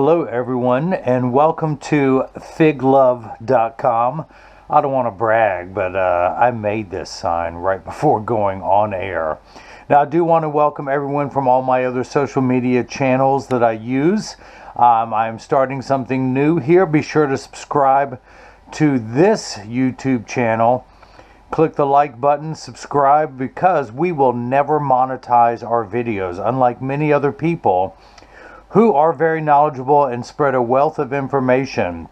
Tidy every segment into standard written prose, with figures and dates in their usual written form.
Hello everyone, and welcome to figlove.com. I don't want to brag, but I made this sign right before going on air. Now I do want to welcome everyone from all my other social media channels that I use. I'm starting something new here. Be sure to subscribe to this YouTube channel. Click the like button, subscribe, because we will never monetize our videos, unlike many other people who are very knowledgeable and spread a wealth of information.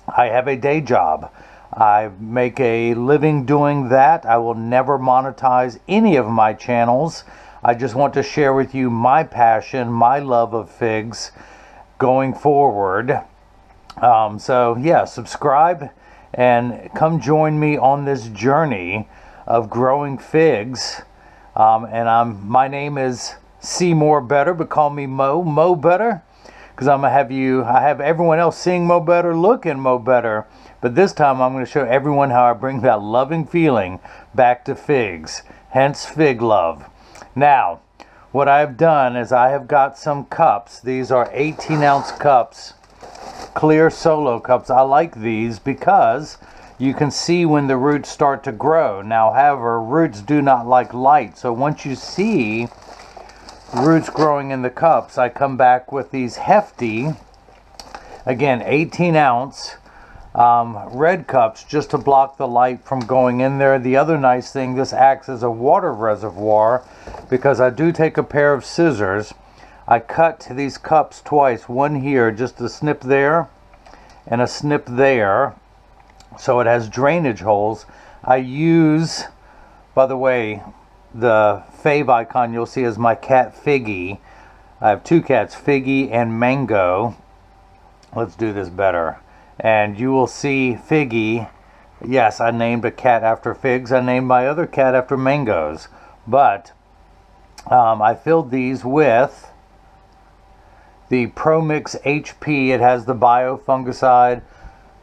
I have a day job. I make a living doing that. I will never monetize any of my channels. I just want to share with you my passion, my love of figs going forward. So yeah, subscribe and come join me on this journey of growing figs. My name is Seemore Better, but call me Mo Better, because I have everyone else seeing Mo Better, looking Mo Better, but this time I'm going to show everyone how I bring that loving feeling back to figs, hence Fig Love. Now, what I've done is I have got some cups. These are 18-ounce cups, clear solo cups. I like these because you can see when the roots start to grow. Now, however, roots do not like light, so once you see roots growing in the cups, I come back with these hefty, again 18-ounce red cups, just to block the light from going in there. The other nice thing, this acts as a water reservoir, because I do take a pair of scissors. I cut these cups twice, one here, just a snip there and a snip there, so it has drainage holes. I use, by the way, the fave icon you'll see is my cat Figgy. I have two cats, Figgy and Mango. Let's do this better. And you will see Figgy. Yes, I named a cat after figs. I named my other cat after mangoes. But I filled these with the ProMix HP. It has the biofungicide,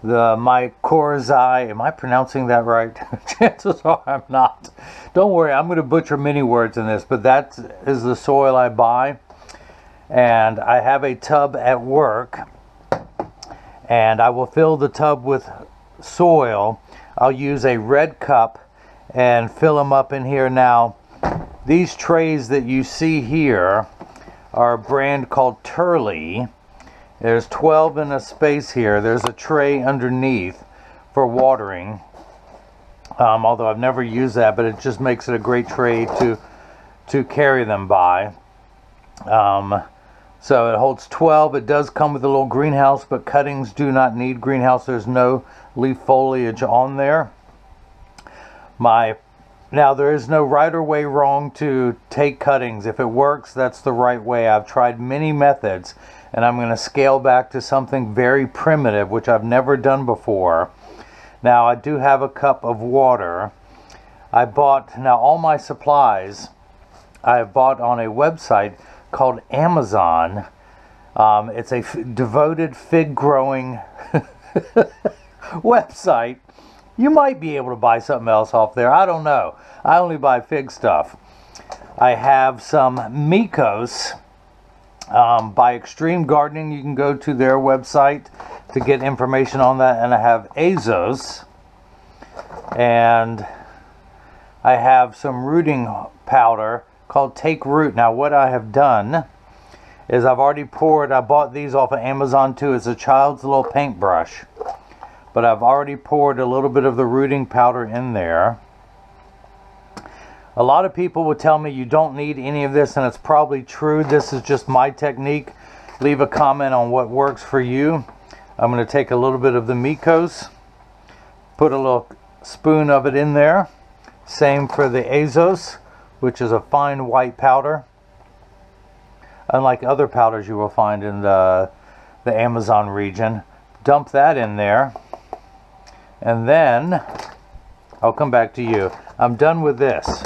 the mycorrhizae. Am I pronouncing that right? Chances are I'm not. Don't worry, I'm going to butcher many words in this, but that is the soil I buy. And I have a tub at work, and I will fill the tub with soil. I'll use a red cup and fill them up in here. Now, these trays that you see here are a brand called Turley. There's 12 in a space here. There's a tray underneath for watering. Although I've never used that, but it just makes it a great tray to carry them by. So it holds 12. It does come with a little greenhouse, but cuttings do not need greenhouse. There's no leaf foliage on there. Now, there is no right or way wrong to take cuttings. If it works, that's the right way. I've tried many methods, and I'm going to scale back to something very primitive, which I've never done before. Now, I do have a cup of water. Now all my supplies I bought on a website called Amazon. It's a devoted fig growing website. You might be able to buy something else off there. I don't know. I only buy fig stuff. I have some Micos by Extreme Gardening. You can go to their website to get information on that. And I have Azos, and I have some rooting powder called Take Root. Now, what I have done is I've already poured. I bought these off of Amazon too. It's a child's little paintbrush, but I've already poured a little bit of the rooting powder in there. A lot of people would tell me you don't need any of this, and it's probably true. This is just my technique. Leave a comment on what works for you. I'm going to take a little bit of the Micos, put a little spoon of it in there. Same for the Azos, which is a fine white powder, unlike other powders you will find in the Amazon region. Dump that in there, and then I'll come back to you. I'm done with this.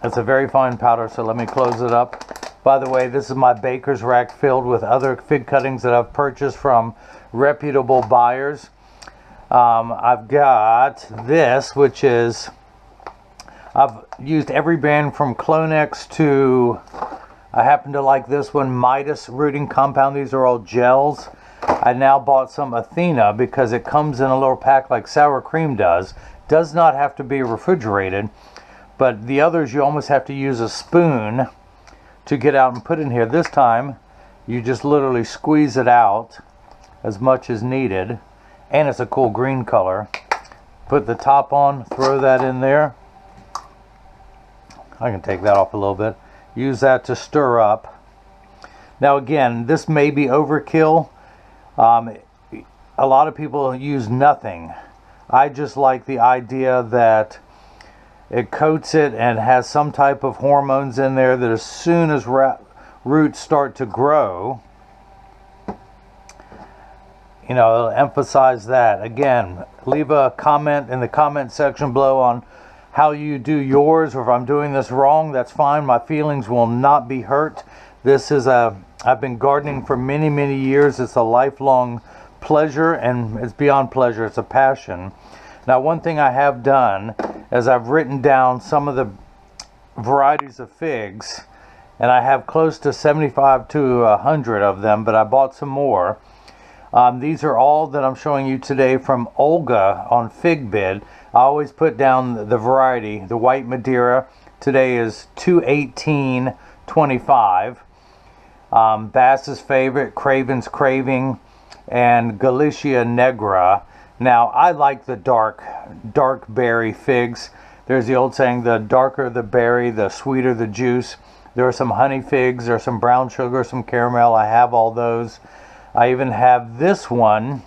It's a very fine powder, so let me close it up. By the way, this is my baker's rack filled with other fig cuttings that I've purchased from reputable buyers. I've got this, which is, I've used every brand from Clonex to I happen to like this one, Midas rooting compound. These are all gels. I now bought some Athena because it comes in a little pack like sour cream does. Does not have to be refrigerated, but the others you almost have to use a spoon to get out and put in here. This time you just literally squeeze it out as much as needed, and it's a cool green color. Put the top on, throw that in there. I can take that off a little bit. Use that to stir up. Now again, this may be overkill. A lot of people use nothing. I just like the idea that it coats it and has some type of hormones in there that as soon as roots start to grow, you know, it'll emphasize that. Again, leave a comment in the comment section below on how you do yours, or if I'm doing this wrong, that's fine. My feelings will not be hurt. This is I've been gardening for many, many years. It's a lifelong pleasure, and it's beyond pleasure, it's a passion. Now, one thing I have done is I've written down some of the varieties of figs, and I have close to 75 to 100 of them, but I bought some more. These are all that I'm showing you today from Olga on FigBid. I always put down the variety. The white Madeira today is 218.25. Bass's Favorite, Craven's Craving, and Galicia Negra. Now, I like the dark berry figs. There's the old saying, the darker the berry, the sweeter the juice. There are some honey figs, there are some brown sugar, some caramel. I have all those. I even have this one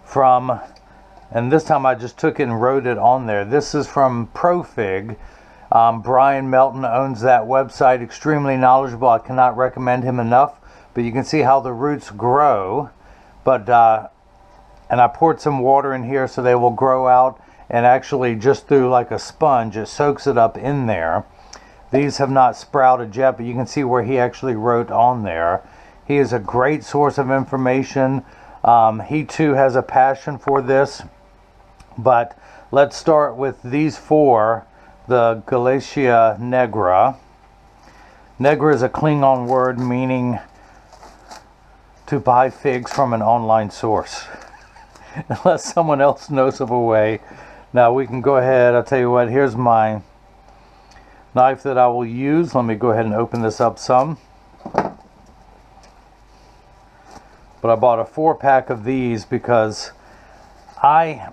from, and this time I just took it and wrote it on there. This is from ProFig. Brian Melton owns that website, extremely knowledgeable. I cannot recommend him enough, but you can see how the roots grow. But and I poured some water in here so they will grow out, and actually just through like a sponge, it soaks it up in there. These have not sprouted yet, but you can see where he actually wrote on there. He is a great source of information. He too has a passion for this. But let's start with these four. The Galicia Negra. Negra is a Klingon word meaning to buy figs from an online source. Unless someone else knows of a way. Now we can go ahead, I'll tell you what, here's my knife that I will use. Let me go ahead and open this up some. But I bought a 4-pack of these because I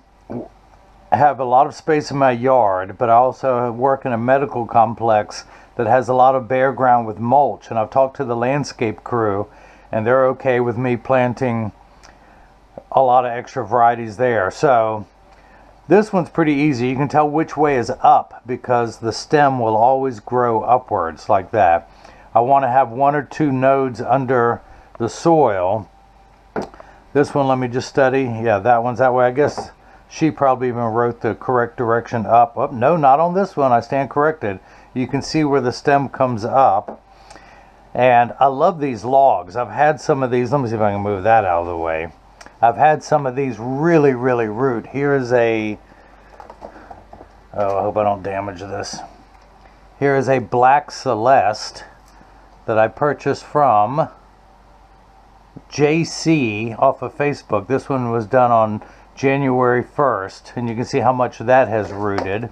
have a lot of space in my yard, but I also work in a medical complex that has a lot of bare ground with mulch, and I've talked to the landscape crew and they're okay with me planting a lot of extra varieties there. So this one's pretty easy. You can tell which way is up because the stem will always grow upwards like that. I want to have 1 or 2 nodes under the soil. This one, let me just study. Yeah, that one's that way. I guess she probably even wrote the correct direction up. Oh, no, not on this one. I stand corrected. You can see where the stem comes up. And I love these logs. I've had some of these. Let me see if I can move that out of the way. I've had some of these really, really root. Here is a, oh, I hope I don't damage this. Here is a Black Celeste that I purchased from JC off of Facebook. This one was done on January 1st, and you can see how much that has rooted.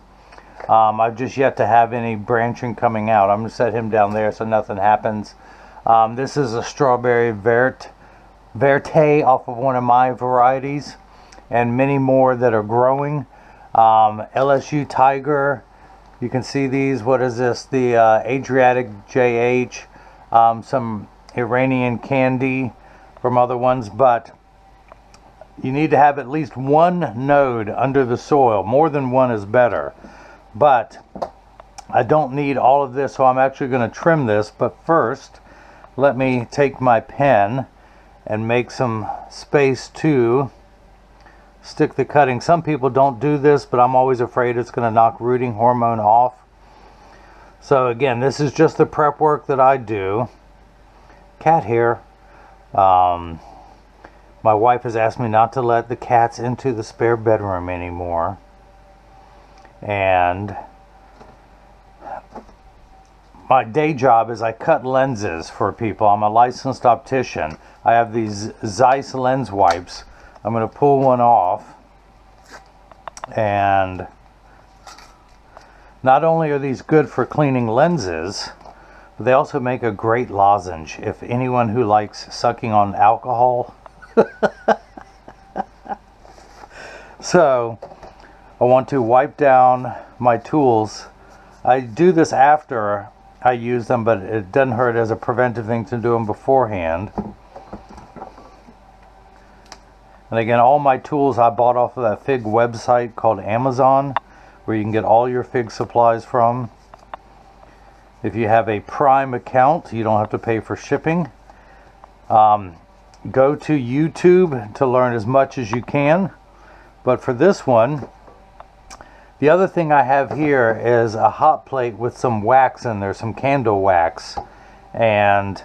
I've just yet to have any branching coming out. I'm going to set him down there so nothing happens. This is a Strawberry Verte off of one of my varieties, and many more that are growing. LSU Tiger, you can see these. What is this? The Adriatic JH, some Iranian Candy from other ones, but you need to have at least 1 node under the soil. More than 1 is better. But I don't need all of this, so I'm actually going to trim this. But first, let me take my pen and make some space to stick the cutting. Some people don't do this, but I'm always afraid it's going to knock rooting hormone off. So again, this is just the prep work that I do. Cat here. My wife has asked me not to let the cats into the spare bedroom anymore. And my day job is I cut lenses for people. I'm a licensed optician. I have these Zeiss lens wipes. I'm going to pull one off, and not only are these good for cleaning lenses, but they also make a great lozenge if anyone who likes sucking on alcohol. So I want to wipe down my tools. I do this after I use them, but it doesn't hurt as a preventive thing to do them beforehand. And again, all my tools I bought off of that Fig website called Amazon, where you can get all your Fig supplies from. If you have a Prime account, you don't have to pay for shipping. Go to YouTube to learn as much as you can. But for this one, the other thing I have here is a hot plate with some wax in there, some candle wax. And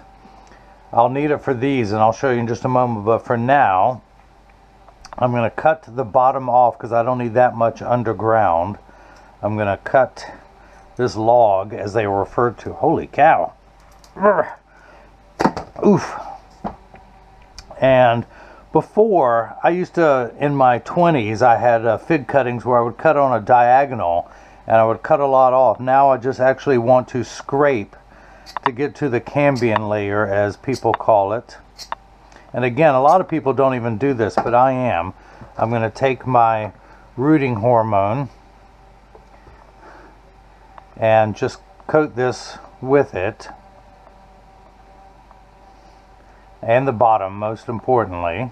I'll need it for these, and I'll show you in just a moment. But for now, I'm going to cut the bottom off because I don't need that much underground. I'm going to cut this log, as they were referred to. Holy cow. Oof. And before, I used to, in my 20s, I had Fig cuttings where I would cut on a diagonal and I would cut a lot off. Now I just actually want to scrape to get to the cambium layer, as people call it. And again, a lot of people don't even do this, but I am. I'm going to take my rooting hormone and just coat this with it. And the bottom, most importantly.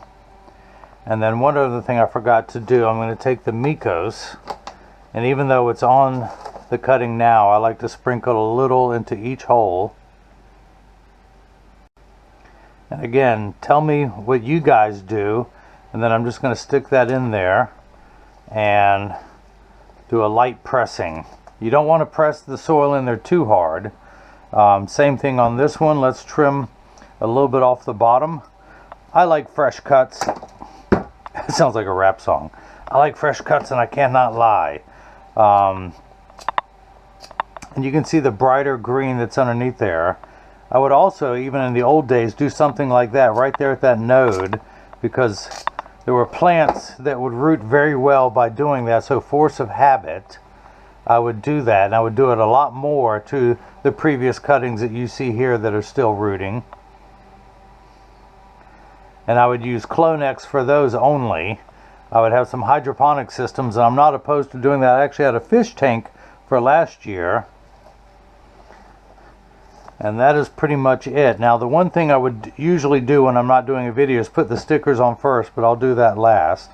And then one other thing I forgot to do, I'm going to take the Mikos, and even though it's on the cutting now, I like to sprinkle a little into each hole. And again, tell me what you guys do, and then I'm just going to stick that in there and do a light pressing. You don't want to press the soil in there too hard. Same thing on this one. Let's trim a little bit off the bottom. I like fresh cuts. It sounds like a rap song. I like fresh cuts, and I cannot lie. And you can see the brighter green that's underneath there. I would also, even in the old days, do something like that right there at that node, because there were plants that would root very well by doing that. So force of habit, I would do that, and I would do it a lot more to the previous cuttings that you see here that are still rooting. And I would use Clonex for those only. I would have some hydroponic systems, and I'm not opposed to doing that. I actually had a fish tank for last year. And that is pretty much it. Now, the one thing I would usually do when I'm not doing a video is put the stickers on first, but I'll do that last.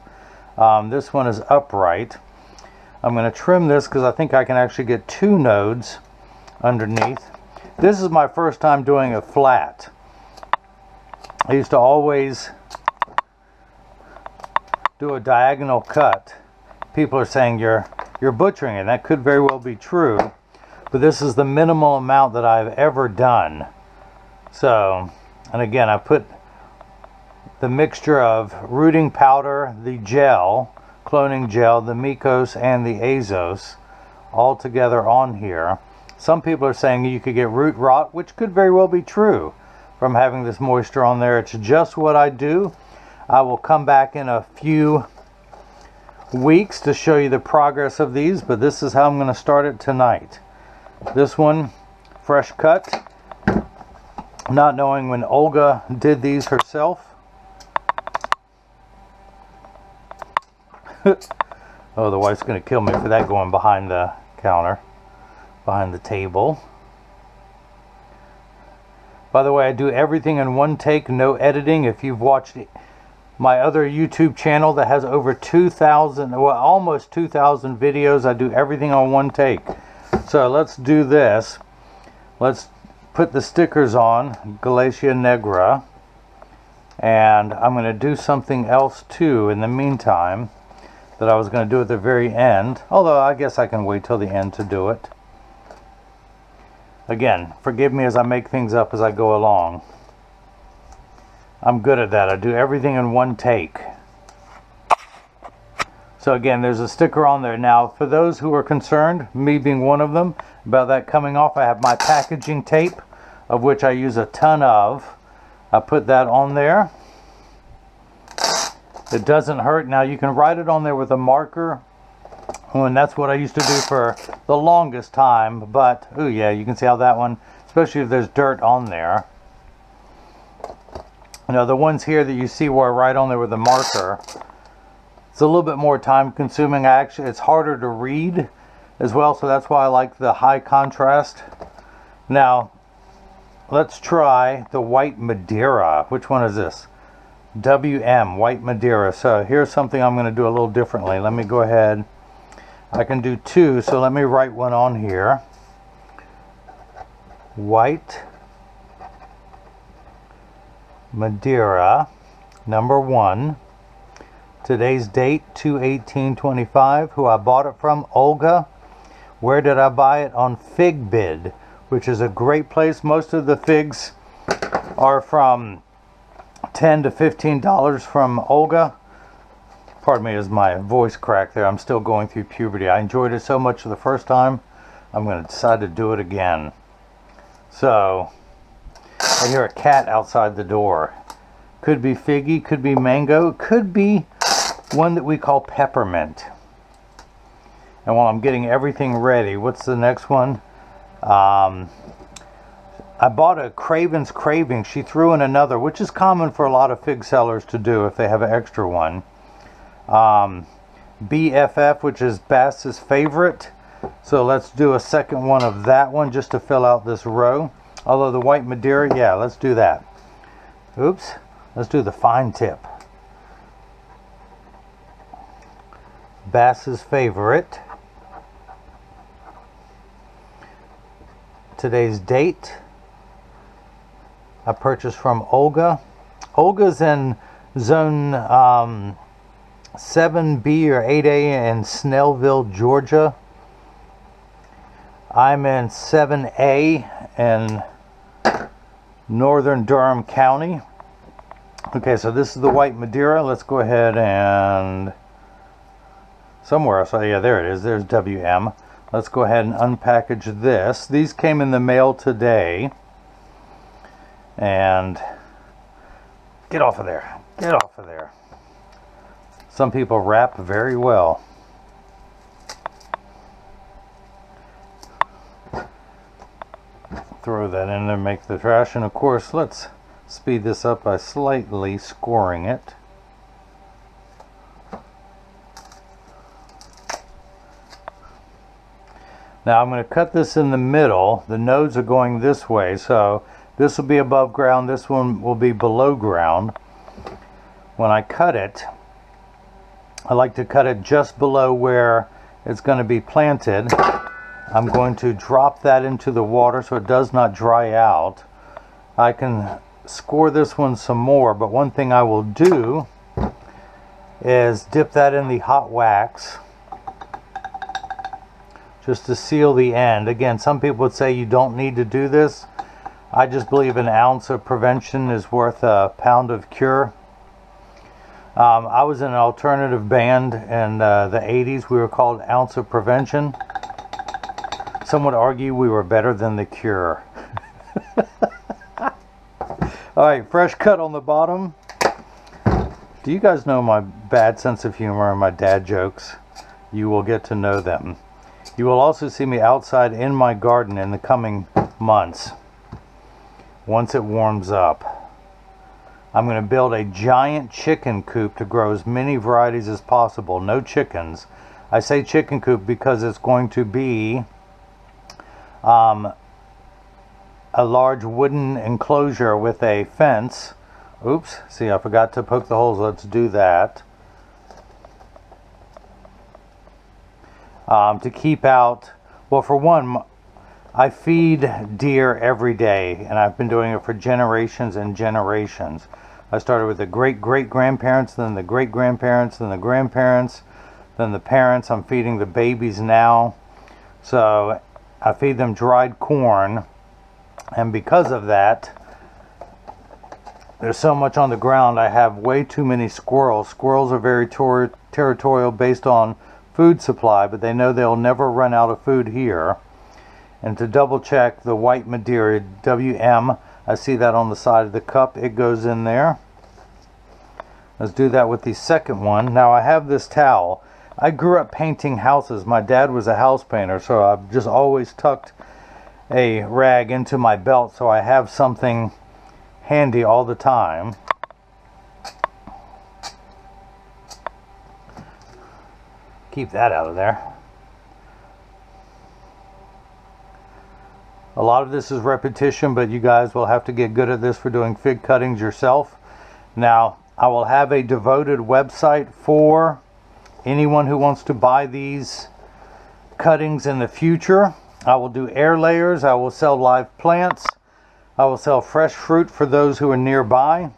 This one is upright. I'm going to trim this because I think I can actually get 2 nodes underneath. This is my first time doing a flat. I used to always do a diagonal cut. People are saying you're butchering it, and that could very well be true, but this is the minimal amount that I've ever done. So, and again, I put the mixture of rooting powder, the gel, cloning gel, the Mikos, and the Azos all together on here. Some people are saying you could get root rot, which could very well be true from having this moisture on there. It's just what I do. I will come back in a few weeks to show you the progress of these, but this is how I'm going to start it tonight. This one, fresh cut, not knowing when Olga did these herself. Oh, the wife's going to kill me for that, going behind the counter, behind the table. By the way, I do everything in one take, no editing. If you've watched my other YouTube channel that has over 2,000, well, almost 2,000 videos, I do everything on one take. So let's do this. Let's put the stickers on, Galacia Negra. And I'm going to do something else too in the meantime that I was going to do at the very end. Although I guess I can wait till the end to do it. Again, forgive me as I make things up as I go along. I'm good at that. I do everything in one take. So again, there's a sticker on there. Now, for those who are concerned, me being one of them, about that coming off, I have my packaging tape, of which I use a ton of. I put that on there. It doesn't hurt. Now, you can write it on there with a marker, and that's what I used to do for the longest time. But, oh yeah, you can see how that one, especially if there's dirt on there. You know, the ones here that you see where I write on there with a marker, it's a little bit more time consuming. It's harder to read as well, so that's why I like the high contrast. Now, let's try the white Madeira. Which one is this? WM, white Madeira. So here's something I'm going to do a little differently. Let me go ahead. I can do two, so let me write one on here. White Madeira, number 1. Today's date, 2/18/25. Who I bought it from, Olga. Where did I buy it? On FigBid, which is a great place. Most of the figs are from $10 to $15 from Olga. Pardon me as my voice cracked there. I'm still going through puberty. I enjoyed it so much the first time, I'm going to decide to do it again. So, I hear a cat outside the door. Could be figgy, could be mango, could be one that we call peppermint. And while I'm getting everything ready, what's the next one? I bought a Craven's Craving. She threw in another, which is common for a lot of fig sellers to do if they have an extra one. BFF, which is Bass's favorite. So let's do a second one of that one just to fill out this row. Although the white Madeira, yeah, let's do that. Oops, let's do the fine tip. Bass's favorite. Today's date. I purchased from Olga. Olga's in zone 7B or 8A in Snellville, Georgia. I'm in 7A in northern Durham County. Okay, so this is the white Madeira. Let's go ahead and somewhere else. Oh yeah, there it is. There's WM. Let's go ahead and unpackage this. These came in the mail today. And get off of there. Get off of there. Some people wrap very well. Throw that in there, make the trash. And of course, let's speed this up by slightly scoring it. Now I'm going to cut this in the middle. The nodes are going this way, so this will be above ground, this one will be below ground. When I cut it, I like to cut it just below where it's going to be planted. I'm going to drop that into the water so it does not dry out. I can score this one some more, but one thing I will do is dip that in the hot wax just to seal the end. Again, some people would say you don't need to do this. I just believe an ounce of prevention is worth a pound of cure. I was in an alternative band in the 80s. We were called Ounce of Prevention. Some would argue we were better than the Cure. Alright, fresh cut on the bottom. Do you guys know my bad sense of humor and my dad jokes? You will get to know them. You will also see me outside in my garden in the coming months. Once it warms up, I'm going to build a giant chicken coop to grow as many varieties as possible. No chickens. I say chicken coop because it's going to be a large wooden enclosure with a fence. Oops, see, I forgot to poke the holes. Let's do that. To keep out, well, for one, I feed deer every day, and I've been doing it for generations and generations. I started with the great-great-grandparents, then the great-grandparents, then the grandparents, then the parents. I'm feeding the babies now. So I feed them dried corn, and because of that, There's so much on the ground. I have way too many squirrels. Squirrels are very territorial based on food supply, but they know they'll never run out of food here. And to double check, the white Madeira, WM, I see that on the side of the cup. It goes in there. Let's do that with the second one. Now I have this towel. I grew up painting houses. My dad was a house painter, so I've just always tucked a rag into my belt so I have something handy all the time. Keep that out of there. A lot of this is repetition, but you guys will have to get good at this for doing fig cuttings yourself. Now, I will have a devoted website for anyone who wants to buy these cuttings in the future. I will do air layers. I will sell live plants. I will sell fresh fruit for those who are nearby.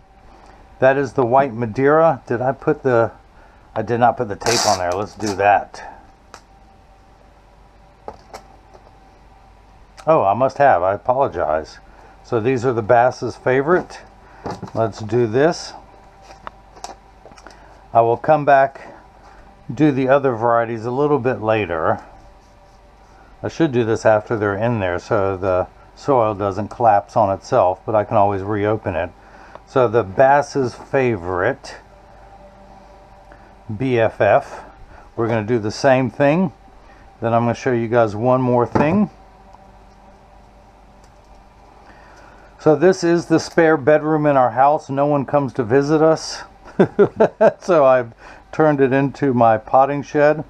That is the white Madeira. I did not put the tape on there. Let's do that. Oh, I must have. I apologize. So these are the Bass's favorite. Let's do this. I will come back, do the other varieties a little bit later. I should do this after they're in there so the soil doesn't collapse on itself, but I can always reopen it. So the Bass's favorite, BFF. We're going to do the same thing. Then I'm going to show you guys one more thing. So this is the spare bedroom in our house. No one comes to visit us. So I've turned it into my potting shed.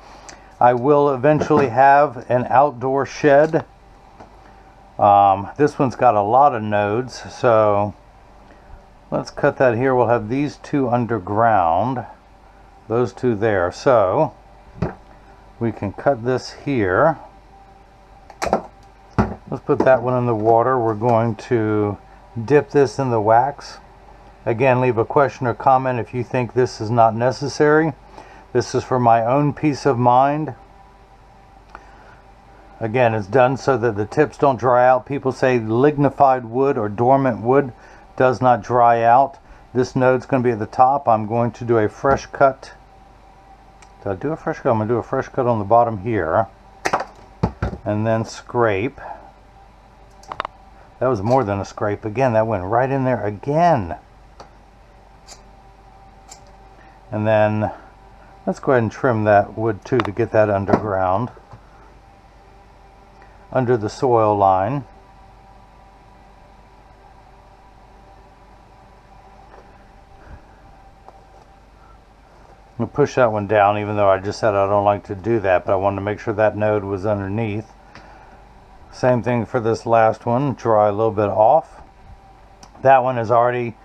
I will eventually have an outdoor shed. This one's got a lot of nodes, so let's cut that here. We'll have these two underground, those two there. So we can cut this here. Let's put that one in the water. We're going to dip this in the wax. Again, leave a question or comment if you think this is not necessary. This is for my own peace of mind. Again, it's done so that the tips don't dry out. People say lignified wood or dormant wood does not dry out. This node's going to be at the top. I'm going to do a fresh cut. Did I do a fresh cut? I'm going to do a fresh cut on the bottom here. And then scrape. That was more than a scrape. Again, that went right in there again. And then let's go ahead and trim that wood too to get that underground, under the soil line. I'm going to push that one down, even though I just said I don't like to do that, but I wanted to make sure that node was underneath. Same thing for this last one. Dry a little bit off. That one has already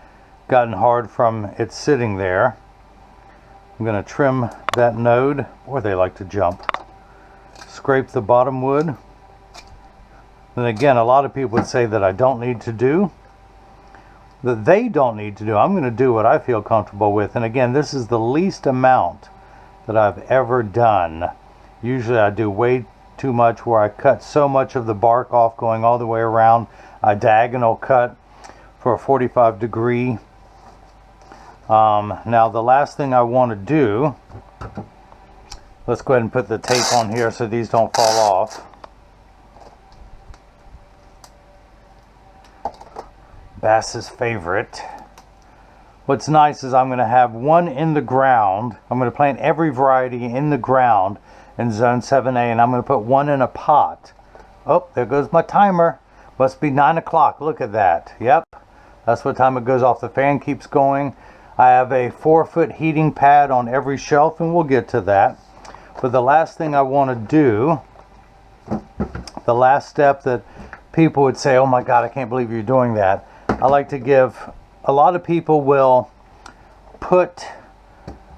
gotten hard from it sitting there. I'm going to trim that node. Boy, they like to jump. Scrape the bottom wood. And again, a lot of people would say that I don't need to do, that they don't need to do. I'm going to do what I feel comfortable with. And again, this is the least amount that I've ever done. Usually I do way too much, where I cut so much of the bark off going all the way around. A diagonal cut for a 45-degree. Now the last thing I want to do, let's go ahead and put the tape on here so these don't fall off. Bass's favorite. What's nice is I'm going to have one in the ground. I'm going to plant every variety in the ground in zone 7A, and I'm going to put one in a pot. Oh, there goes my timer. Must be 9 o'clock. Look at that. Yep, that's what time it goes off. The fan keeps going. I have a 4-foot heating pad on every shelf, and we'll get to that. But the last thing I want to do, the last step that people would say, oh my God, I can't believe you're doing that. I like to give, a lot of people will put,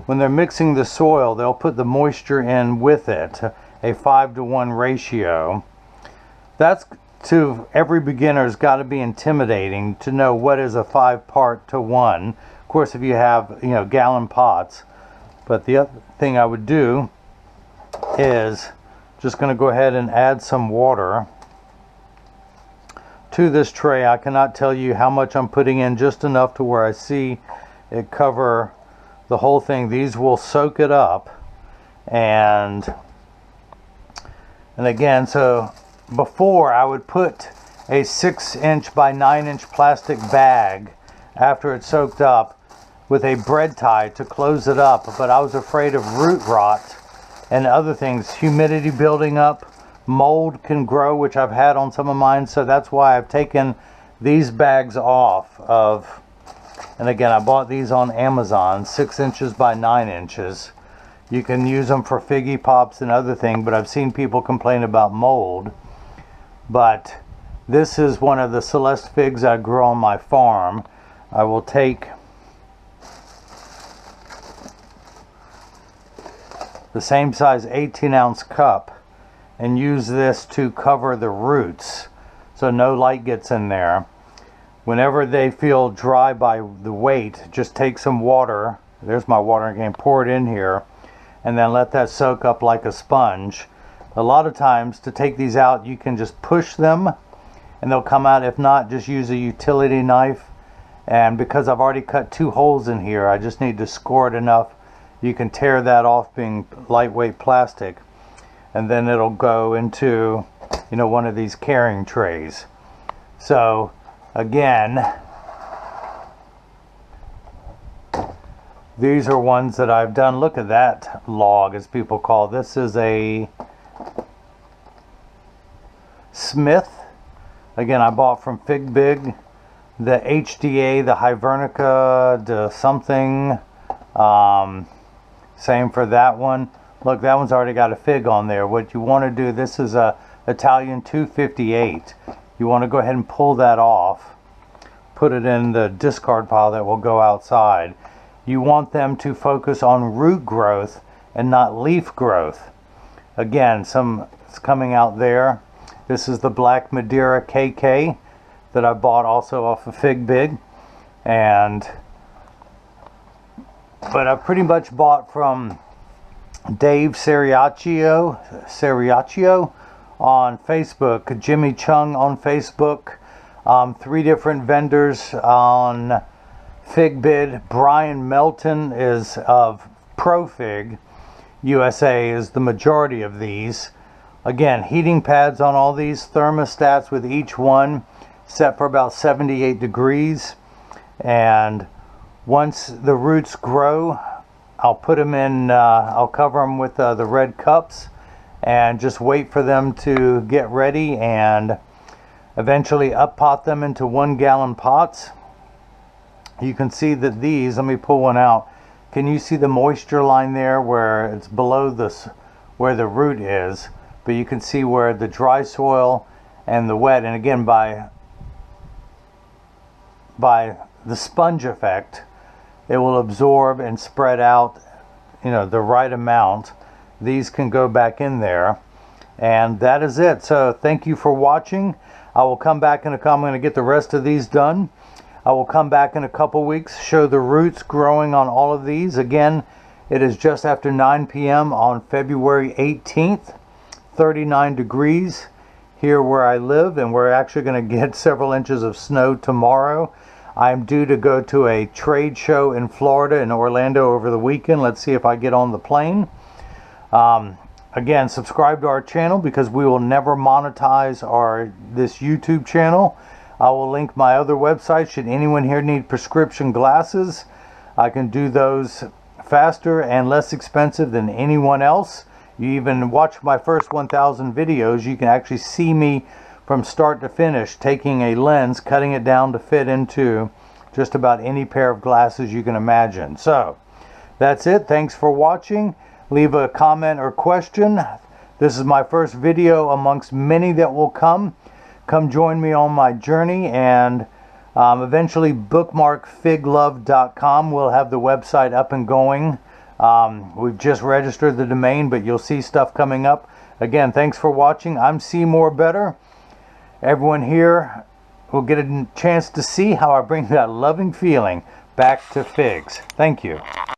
when they're mixing the soil, they'll put the moisture in with it, a 5-to-1 ratio. That's, to every beginner, has got to be intimidating to know what is a 5-part-to-1. Of course, if you have, gallon pots. But the other thing I would do is just going to go ahead and add some water to this tray. I cannot tell you how much I'm putting in, just enough to where I see it cover the whole thing. These will soak it up. And again, so before I would put a 6-inch by 9-inch plastic bag after it's soaked up with a bread tie to close it up, but I was afraid of root rot and other things, humidity building up, mold can grow, which I've had on some of mine. So that's why I've taken these bags off of, and again, I bought these on Amazon, 6 inches by 9 inches. You can use them for figgy pops and other things, but I've seen people complain about mold. But this is one of the Celeste figs I grew on my farm. I will take the same size 18-ounce cup and use this to cover the roots so no light gets in there. Whenever they feel dry by the weight, just take some water. There's my watering can. Pour it in here and then let that soak up like a sponge. A lot of times to take these out, you can just push them and they'll come out. If not, just use a utility knife. And because I've already cut 2 holes in here, I just need to score it enough. You can tear that off, being lightweight plastic, and then it'll go into, you know, one of these carrying trays. So again, these are ones that I've done. Look at that log, as people call it. This is a Smith. Again, I bought from Fig Big. The HDA, the Hivernica, the something. Same for that one. Look, that one's already got a fig on there. What you want to do, this is a Italian 258. You want to go ahead and pull that off. Put it in the discard pile that will go outside. You want them to focus on root growth and not leaf growth. Again, some is coming out there. This is the Black Madeira KK that I bought also off of Fig Big. But I pretty much bought from Dave Seriaccio on Facebook, Jimmy Chung on Facebook, 3 different vendors on Fig Bid. Brian Melton is of ProFig USA, is the majority of these. Again, heating pads on all these, thermostats with each one set for about 78 degrees. And once the roots grow, I'll put them in, I'll cover them with the red cups and just wait for them to get ready, and eventually up pot them into 1-gallon pots. You can see that these, let me pull one out. Can you see the moisture line there where it's below this, where the root is? But you can see where the dry soil and the wet, and again by the sponge effect, it will absorb and spread out, you know, the right amount. These can go back in there, and that is it. So thank you for watching. I will come back in I'm going to get the rest of these done. I will come back in a couple weeks, show the roots growing on all of these. Again, it is just after 9 p.m. on February 18th, 39 degrees here where I live, and we're actually going to get several inches of snow tomorrow. I'm due to go to a trade show in Florida, in Orlando, over the weekend. Let's see if I get on the plane. Again, subscribe to our channel because we will never monetize this YouTube channel. I will link my other websites. Should anyone here need prescription glasses, I can do those faster and less expensive than anyone else. You even watch my first 1,000 videos. You can actually see me from start to finish, taking a lens, cutting it down to fit into just about any pair of glasses you can imagine. So that's it. Thanks for watching. Leave a comment or question. This is my first video amongst many that will come. Come join me on my journey, and eventually bookmark figlove.com. We'll have the website up and going. We've just registered the domain, but you'll see stuff coming up. Again, thanks for watching. I'm Seemore Better. Everyone here will get a chance to see how I bring that loving feeling back to figs. Thank you.